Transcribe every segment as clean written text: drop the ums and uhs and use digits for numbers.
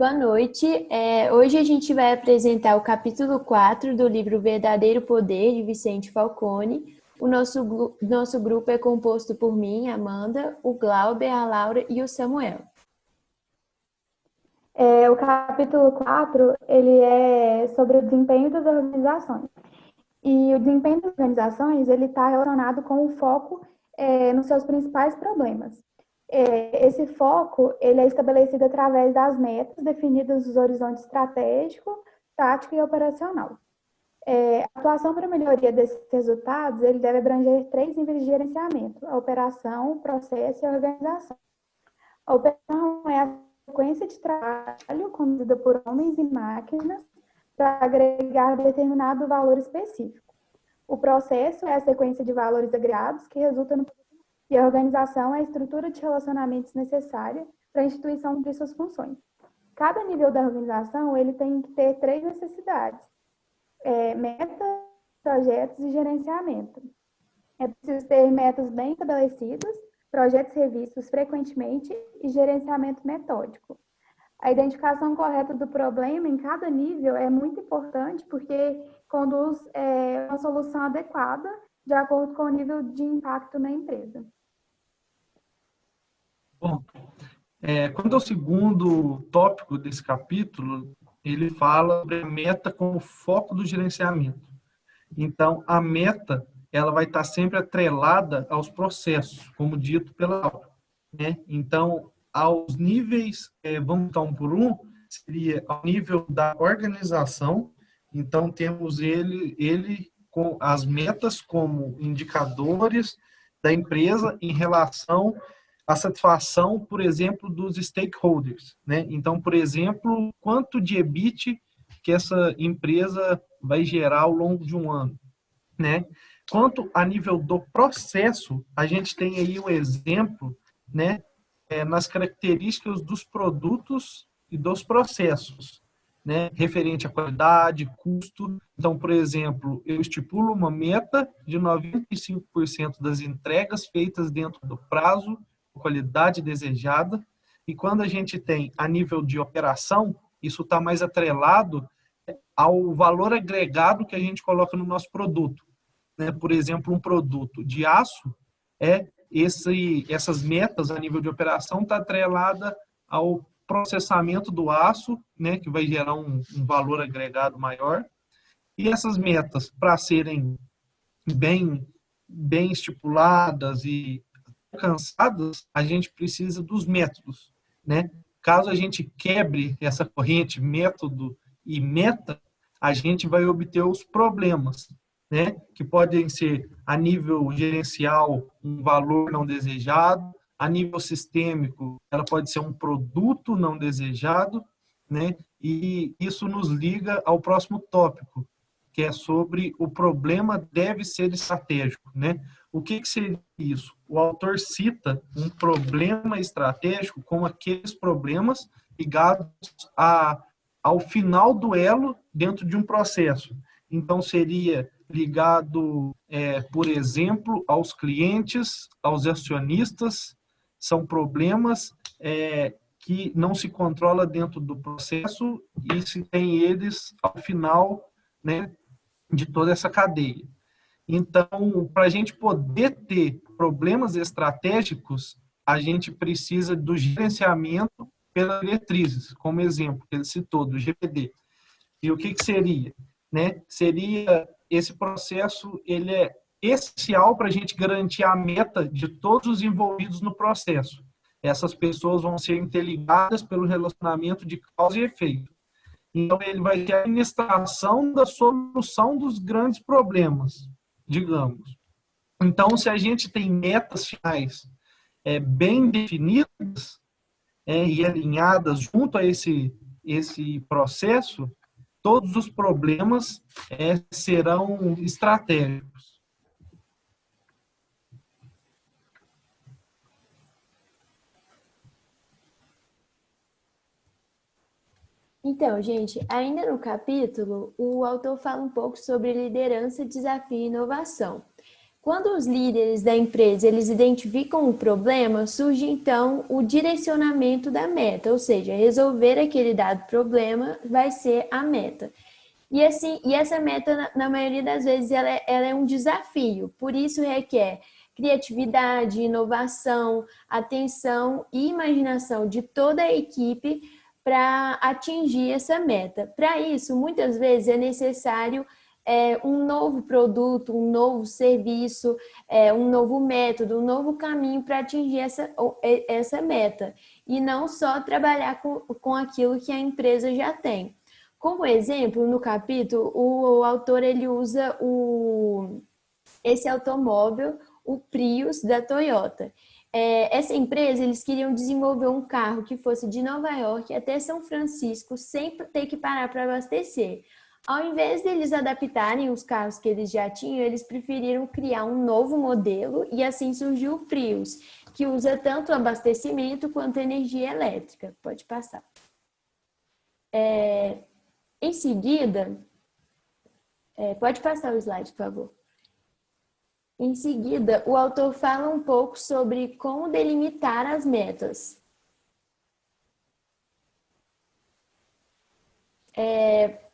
Boa noite. Hoje a gente vai apresentar o capítulo 4 do livro Verdadeiro Poder, de Vicente Falcone. O nosso grupo é composto por mim, Amanda, o Glauber, a Laura e o Samuel. O capítulo 4 ele é sobre o desempenho das organizações. E o desempenho das organizações ele está relacionado com o foco nos seus principais problemas. Esse foco ele é estabelecido através das metas definidas nos horizontes estratégico, tático e operacional. A atuação para a melhoria desses resultados ele deve abranger 3 níveis de gerenciamento: a operação, o processo e a organização. A operação é a sequência de trabalho conduzida por homens e máquinas para agregar determinado valor específico. O processo é a sequência de valores agregados que resulta no... E a organização é a estrutura de relacionamentos necessária para a instituição cumprir suas funções. Cada nível da organização ele tem que ter 3 necessidades: metas, projetos e gerenciamento. É preciso ter metas bem estabelecidas, projetos revistos frequentemente e gerenciamento metódico. A identificação correta do problema em cada nível é muito importante porque conduz uma solução adequada de acordo com o nível de impacto na empresa. Bom, quanto ao segundo tópico desse capítulo, ele fala sobre a meta como foco do gerenciamento. Então, a meta ela vai estar sempre atrelada aos processos, como dito pela Laura, né? Então, aos níveis, vamos estar um por um, seria ao nível da organização. Então, temos ele com as metas como indicadores da empresa em relação à satisfação, por exemplo, dos stakeholders, né? Então, por exemplo, quanto de EBIT que essa empresa vai gerar ao longo de um ano, né? Quanto a nível do processo, a gente tem aí um exemplo, né, nas características dos produtos e dos processos, né, referente à qualidade, custo. Então, por exemplo, eu estipulo uma meta de 95% das entregas feitas dentro do prazo, qualidade desejada, e quando a gente tem a nível de operação, isso está mais atrelado ao valor agregado que a gente coloca no nosso produto, né? Por exemplo, um produto de aço, essas metas a nível de operação está atrelada ao processamento do aço, né, que vai gerar um valor agregado maior. E essas metas, para serem bem estipuladas e alcançadas, a gente precisa dos métodos, né? Caso a gente quebre essa corrente método e meta, a gente vai obter os problemas, né? Que podem ser a nível gerencial um valor não desejado, a nível sistêmico ela pode ser um produto não desejado, né? E isso nos liga ao próximo tópico, que é sobre o problema deve ser estratégico, né? O que seria isso? O autor cita um problema estratégico como aqueles problemas ligados ao final do elo dentro de um processo. Então, seria ligado, por exemplo, aos clientes, aos acionistas. São problemas que não se controla dentro do processo e se tem eles ao final, né, de toda essa cadeia. Então, para a gente poder ter problemas estratégicos, a gente precisa do gerenciamento pelas diretrizes, como exemplo que ele citou, do GPD. E o que seria? Né? Seria esse processo, ele é essencial para a gente garantir a meta de todos os envolvidos no processo. Essas pessoas vão ser interligadas pelo relacionamento de causa e efeito. Então, ele vai ter a administração da solução dos grandes problemas, digamos. Então, se a gente tem metas finais bem definidas e alinhadas junto a esse processo, todos os problemas serão estratégicos. Então, gente, ainda no capítulo, o autor fala um pouco sobre liderança, desafio e inovação. Quando os líderes da empresa eles identificam o problema, surge então o direcionamento da meta, ou seja, resolver aquele dado problema vai ser a meta. E assim, essa meta, na maioria das vezes, ela é um desafio, por isso requer criatividade, inovação, atenção e imaginação de toda a equipe para atingir essa meta. Para isso, muitas vezes é necessário um novo produto, um novo serviço, um novo método, um novo caminho para atingir essa meta. E não só trabalhar com aquilo que a empresa já tem. Como exemplo, no capítulo, o autor ele usa esse automóvel, o Prius da Toyota. Essa empresa, eles queriam desenvolver um carro que fosse de Nova York até São Francisco sem ter que parar para abastecer. Ao invés deles adaptarem os carros que eles já tinham, eles preferiram criar um novo modelo e assim surgiu o Prius, que usa tanto abastecimento quanto energia elétrica. Pode passar. Em seguida, pode passar o slide, por favor. Em seguida, o autor fala um pouco sobre como delimitar as metas.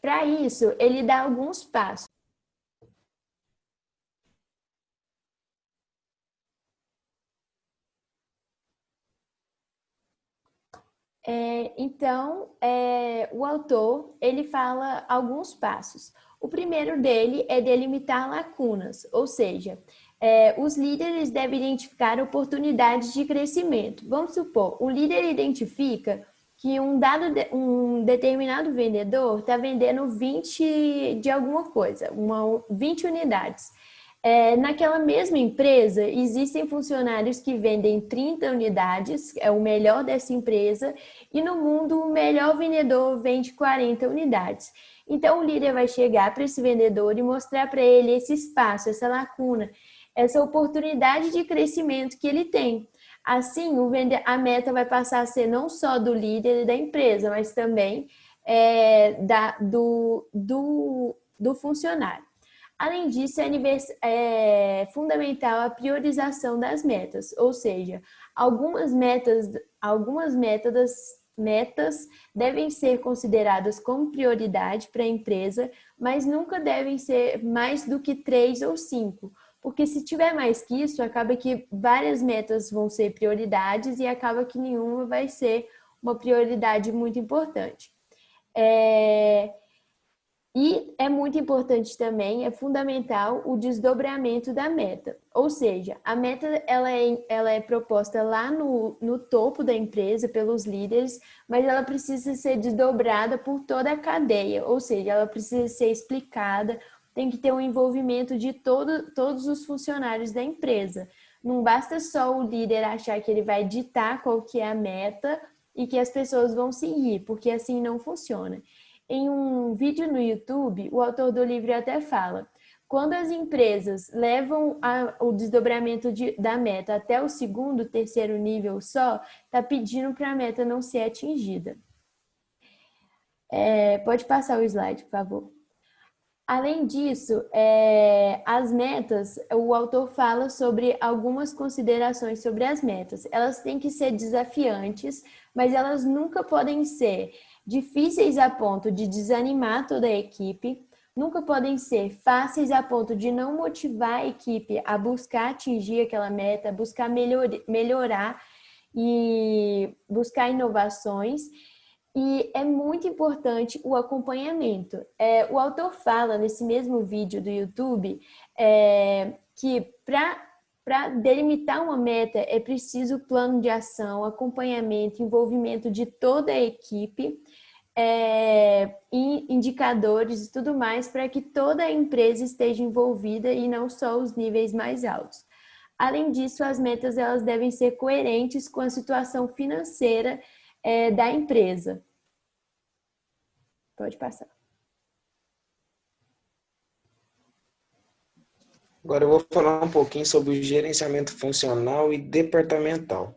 Para isso, ele dá alguns passos. Então, o autor, ele fala alguns passos. O primeiro dele é delimitar lacunas, ou seja, os líderes devem identificar oportunidades de crescimento. Vamos supor, o líder identifica que um determinado vendedor está vendendo 20 de alguma coisa, 20 unidades. Naquela mesma empresa, existem funcionários que vendem 30 unidades, é o melhor dessa empresa, e no mundo o melhor vendedor vende 40 unidades. Então o líder vai chegar para esse vendedor e mostrar para ele esse espaço, essa lacuna, essa oportunidade de crescimento que ele tem. Assim, a meta vai passar a ser não só do líder e da empresa, mas também do funcionário. Além disso, é fundamental a priorização das metas, ou seja, algumas metas devem ser consideradas como prioridade para a empresa, mas nunca devem ser mais do que 3 ou 5, porque se tiver mais que isso, acaba que várias metas vão ser prioridades e acaba que nenhuma vai ser uma prioridade muito importante. E é muito importante também, é fundamental o desdobramento da meta. Ou seja, a meta ela é proposta lá no topo da empresa pelos líderes, mas ela precisa ser desdobrada por toda a cadeia. Ou seja, ela precisa ser explicada, tem que ter um envolvimento de todos os funcionários da empresa. Não basta só o líder achar que ele vai ditar qual que é a meta e que as pessoas vão seguir, porque assim não funciona. Em um vídeo no YouTube, o autor do livro até fala: quando as empresas levam o desdobramento da meta até o segundo, terceiro nível só, está pedindo para a meta não ser atingida. Pode passar o slide, por favor. Além disso, as metas, o autor fala sobre algumas considerações sobre as metas. Elas têm que ser desafiantes, mas elas nunca podem ser difíceis a ponto de desanimar toda a equipe, nunca podem ser fáceis a ponto de não motivar a equipe a buscar atingir aquela meta, buscar melhorar e buscar inovações. E é muito importante o acompanhamento. O autor fala nesse mesmo vídeo do YouTube que para delimitar uma meta é preciso plano de ação, acompanhamento, envolvimento de toda a equipe, indicadores e tudo mais para que toda a empresa esteja envolvida e não só os níveis mais altos. Além disso, as metas elas devem ser coerentes com a situação financeira da empresa. Pode passar. Agora eu vou falar um pouquinho sobre o gerenciamento funcional e departamental.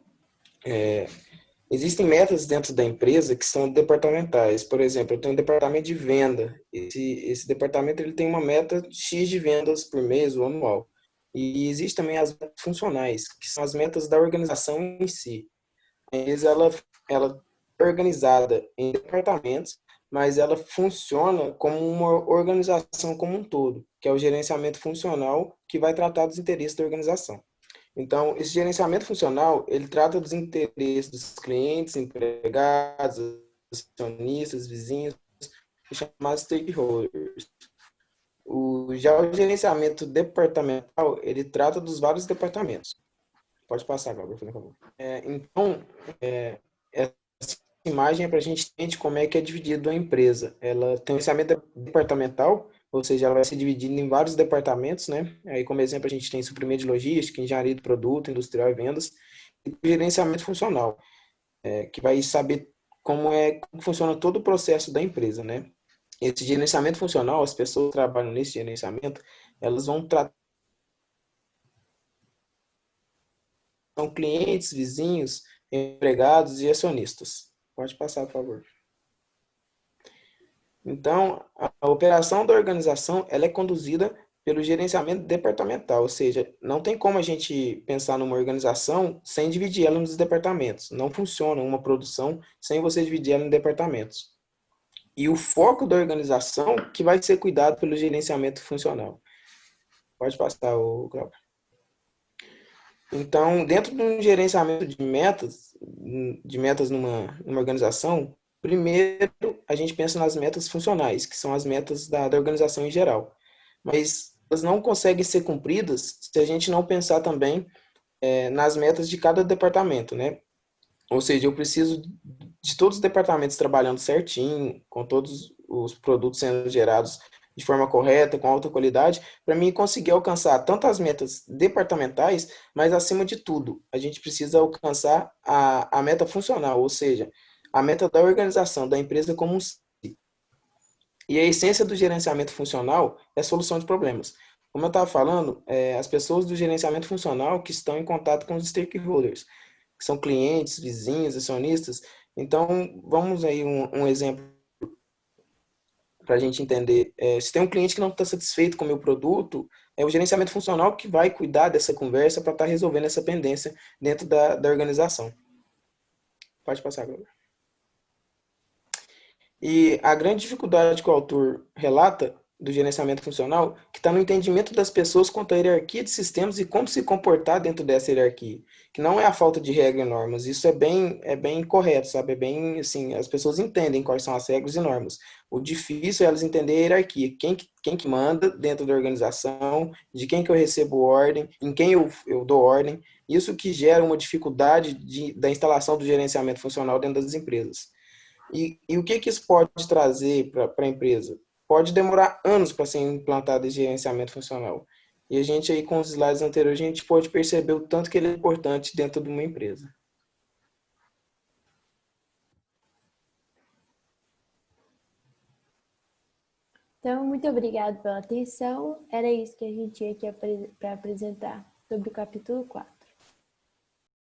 Existem metas dentro da empresa que são departamentais. Por exemplo, eu tenho um departamento de venda. Esse departamento ele tem uma meta X de vendas por mês ou anual. E existe também as metas funcionais, que são as metas da organização em si. Ela é organizada em departamentos, mas ela funciona como uma organização como um todo, que é o gerenciamento funcional, que vai tratar dos interesses da organização. Então, esse gerenciamento funcional, ele trata dos interesses dos clientes, empregados, acionistas, vizinhos, chamados stakeholders. Já o gerenciamento departamental, ele trata dos vários departamentos. Pode passar, Gabriel, por favor. Essa imagem é para a gente entender como é que é dividido a empresa. Ela tem um gerenciamento departamental, ou seja, ela vai ser dividida em vários departamentos, né? Aí, como exemplo, a gente tem suprimento de logística, engenharia de produto, industrial e vendas, e o gerenciamento funcional, que vai saber como funciona todo o processo da empresa, né? Esse gerenciamento funcional, as pessoas que trabalham nesse gerenciamento, elas vão tratar com clientes, vizinhos, empregados e acionistas. Pode passar, por favor. Então, a operação da organização, ela é conduzida pelo gerenciamento departamental, ou seja, não tem como a gente pensar numa organização sem dividir ela nos departamentos. Não funciona uma produção sem você dividir ela em departamentos. E o foco da organização que vai ser cuidado pelo gerenciamento funcional. Pode passar, o Cláudio. Então, dentro de um gerenciamento de metas numa organização, primeiro a gente pensa nas metas funcionais, que são as metas da organização em geral. Mas elas não conseguem ser cumpridas se a gente não pensar também nas metas de cada departamento, né? Ou seja, eu preciso de todos os departamentos trabalhando certinho, com todos os produtos sendo gerados de forma correta, com alta qualidade, para mim conseguir alcançar tanto as metas departamentais, mas acima de tudo, a gente precisa alcançar a meta funcional, ou seja, a meta da organização, da empresa como um si. E a essência do gerenciamento funcional é a solução de problemas. Como eu estava falando, as pessoas do gerenciamento funcional que estão em contato com os stakeholders, que são clientes, vizinhos, acionistas. Então, vamos aí um exemplo para a gente entender. Se tem um cliente que não está satisfeito com o meu produto, é o gerenciamento funcional que vai cuidar dessa conversa para estar resolvendo essa pendência dentro da organização. Pode passar, Glória. E a grande dificuldade que o autor relata do gerenciamento funcional, que está no entendimento das pessoas quanto à hierarquia de sistemas e como se comportar dentro dessa hierarquia, que não é a falta de regras e normas, isso é bem correto, sabe? É bem, assim, as pessoas entendem quais são as regras e normas. O difícil é elas entenderem a hierarquia, quem que manda dentro da organização, de quem que eu recebo ordem, em quem eu dou ordem, isso que gera uma dificuldade da instalação do gerenciamento funcional dentro das empresas. E o que isso pode trazer para a empresa? Pode demorar anos para ser implantado esse gerenciamento funcional. E a gente aí, com os slides anteriores, a gente pode perceber o tanto que ele é importante dentro de uma empresa. Então, muito obrigado pela atenção. Era isso que a gente tinha aqui para apresentar sobre o capítulo 4.